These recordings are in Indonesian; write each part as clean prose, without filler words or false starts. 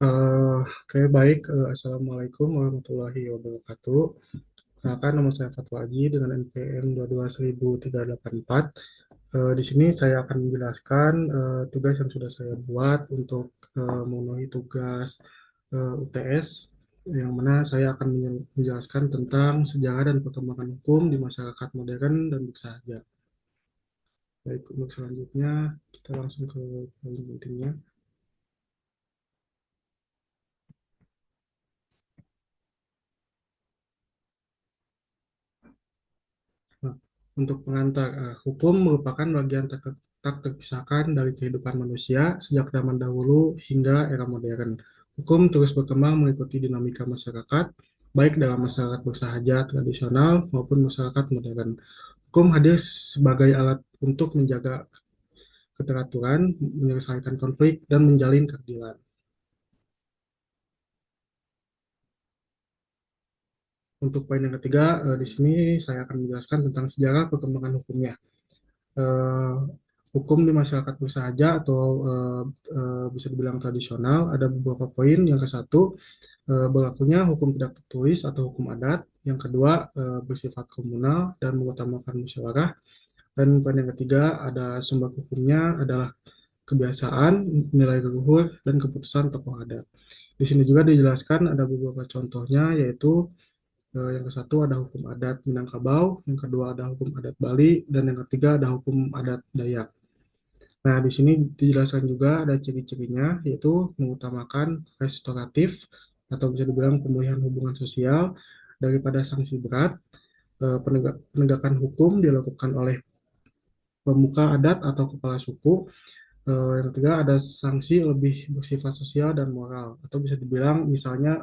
Oke, baik. Assalamualaikum warahmatullahi wabarakatuh. Kenalkan, nama saya Fatwa Aji dengan NPM 221384. Di sini saya akan menjelaskan tugas yang sudah saya buat untuk memenuhi tugas UTS, yang mana saya akan menjelaskan tentang sejarah dan perkembangan hukum di masyarakat modern dan bersahaja. Baik, untuk selanjutnya kita langsung ke poin pentingnya. Nah, untuk pengantar, hukum merupakan bagian tak terpisahkan dari kehidupan manusia sejak zaman dahulu hingga era modern. Hukum terus berkembang mengikuti dinamika masyarakat, baik dalam masyarakat bersahaja tradisional maupun masyarakat modern. Hukum hadir sebagai alat untuk menjaga keteraturan, menyelesaikan konflik, dan menjalin keadilan. Untuk poin yang ketiga, di sini saya akan menjelaskan tentang sejarah perkembangan hukumnya. eh, Hukum di masyarakat bersahaja atau bisa dibilang tradisional ada beberapa poin. Yang ke satu, berlakunya hukum tidak tertulis atau hukum adat. Yang kedua, bersifat komunal dan mengutamakan musyawarah. Dan poin yang ketiga, ada sumber hukumnya adalah kebiasaan, nilai leluhur, dan keputusan tokoh adat. Di sini juga dijelaskan ada beberapa contohnya, yaitu yang ke satu ada hukum adat Minangkabau, yang kedua ada hukum adat Bali, dan yang ketiga ada hukum adat Dayak. Nah, di sini dijelaskan juga ada ciri-cirinya, yaitu mengutamakan restoratif atau bisa dibilang pemulihan hubungan sosial daripada sanksi berat. Penegakan hukum dilakukan oleh pemuka adat atau kepala suku. Yang ketiga ada sanksi lebih bersifat sosial dan moral, atau bisa dibilang misalnya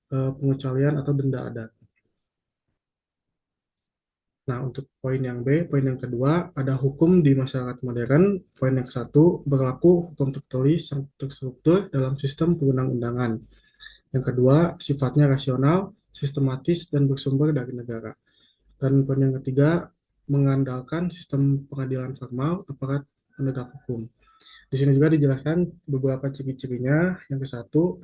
pengecualian atau denda adat. Nah, untuk poin yang B, poin yang kedua, ada hukum di masyarakat modern. Poin yang ke satu, berlaku hukum tertulis yang terstruktur dalam sistem perundang-undangan. Yang kedua, sifatnya rasional, sistematis, dan bersumber dari negara. Dan poin yang ketiga, mengandalkan sistem pengadilan formal aparat penegak hukum. Di sini juga dijelaskan beberapa ciri-cirinya. Yang ke satu,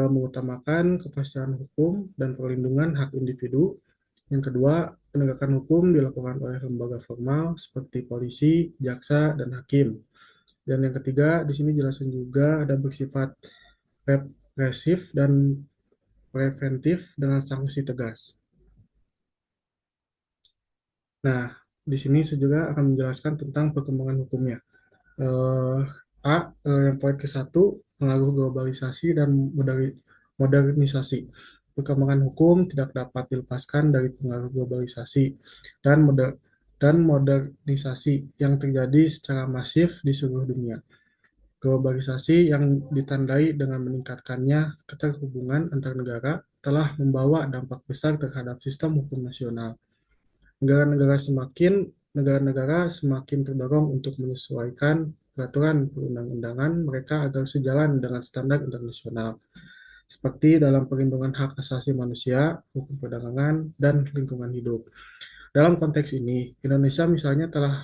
mengutamakan kepastian hukum dan perlindungan hak individu. Yang kedua, penegakan hukum dilakukan oleh lembaga formal seperti polisi, jaksa, dan hakim. Dan yang ketiga, di sini jelasin juga ada bersifat represif dan preventif dengan sanksi tegas. Nah, di sini saya juga akan menjelaskan tentang perkembangan hukumnya. Eh, yang poin ke satu, pengaruh globalisasi dan modernisasi. Perkembangan hukum tidak dapat dilepaskan dari pengaruh globalisasi dan dan modernisasi yang terjadi secara masif di seluruh dunia. Globalisasi yang ditandai dengan meningkatkannya keterhubungan antar negara telah membawa dampak besar terhadap sistem hukum nasional. Negara-negara negara-negara semakin terdorong untuk menyesuaikan peraturan perundang-undangan mereka agar sejalan dengan standar internasional, seperti dalam perlindungan hak asasi manusia, hukum perdagangan, dan lingkungan hidup. Dalam konteks ini, Indonesia misalnya telah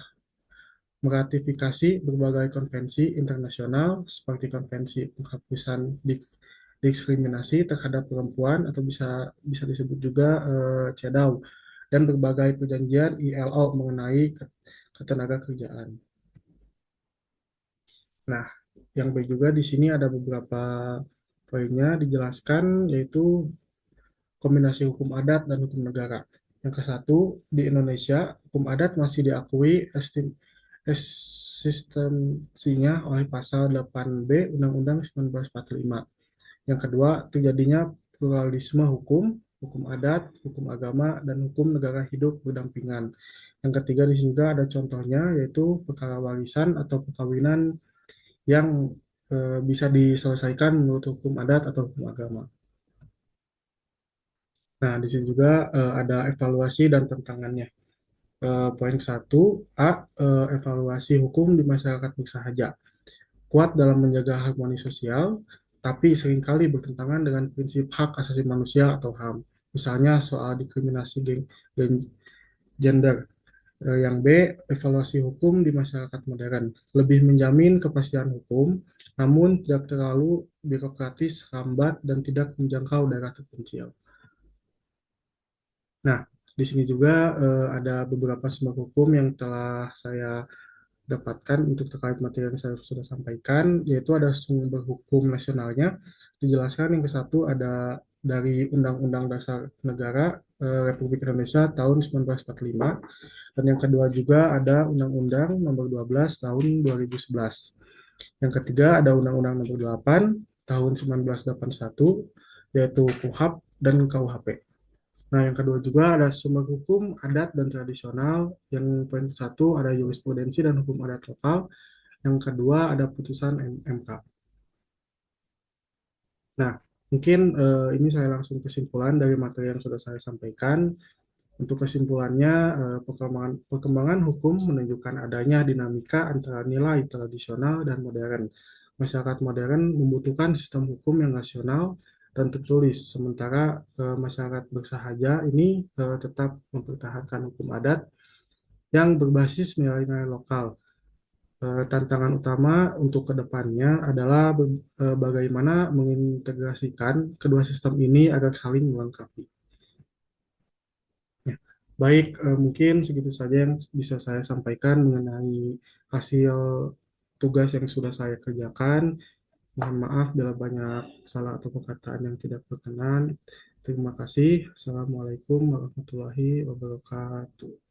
meratifikasi berbagai konvensi internasional seperti konvensi penghapusan diskriminasi terhadap perempuan atau bisa bisa disebut juga CEDAW, dan berbagai perjanjian ILO mengenai ketenaga kerjaan. Nah, yang B juga di sini ada beberapa poinnya dijelaskan, yaitu kombinasi hukum adat dan hukum negara. Yang ke satu, di Indonesia, hukum adat masih diakui eksistensinya oleh pasal 8B Undang-Undang 1945. Yang kedua, terjadinya pluralisme hukum, hukum adat, hukum agama, dan hukum negara hidup berdampingan. Yang ketiga, di sini juga ada contohnya, yaitu perkara warisan atau perkawinan yang bisa diselesaikan menurut hukum adat atau hukum agama. Nah, di sini juga ada evaluasi dan tantangannya. Poin satu, evaluasi hukum di masyarakat bersahaja. Kuat dalam menjaga harmoni sosial, tapi seringkali bertentangan dengan prinsip hak asasi manusia atau HAM. Misalnya soal diskriminasi gender. Yang B, evaluasi hukum di masyarakat modern. Lebih menjamin kepastian hukum, namun tidak terlalu birokratis, lambat, dan tidak menjangkau daerah terpencil. Nah, di sini juga ada beberapa sumber hukum yang telah saya dapatkan untuk terkait materi yang saya sudah sampaikan, yaitu ada sumber hukum nasionalnya. Dijelaskan yang ke satu ada dari Undang-Undang Dasar Negara Republik Indonesia tahun 1945, dan yang kedua juga ada Undang-Undang Nomor 12 tahun 2011. Yang ketiga ada Undang-Undang Nomor 8 tahun 1981, yaitu KUHAP dan KUHP. Nah, yang kedua juga ada sumber hukum adat dan tradisional. Yang poin satu ada jurisprudensi dan hukum adat lokal. Yang kedua ada putusan MK. Nah, mungkin ini saya langsung kesimpulan dari materi yang sudah saya sampaikan. Untuk kesimpulannya, perkembangan hukum menunjukkan adanya dinamika antara nilai tradisional dan modern. Masyarakat modern membutuhkan sistem hukum yang rasional dan tertulis, sementara masyarakat bersahaja ini tetap mempertahankan hukum adat yang berbasis nilai-nilai lokal. Tantangan utama untuk kedepannya adalah bagaimana mengintegrasikan kedua sistem ini agar saling melengkapi. Ya, baik, mungkin segitu saja yang bisa saya sampaikan mengenai hasil tugas yang sudah saya kerjakan. Mohon maaf bila banyak salah atau perkataan yang tidak berkenan. Terima kasih. Assalamualaikum warahmatullahi wabarakatuh.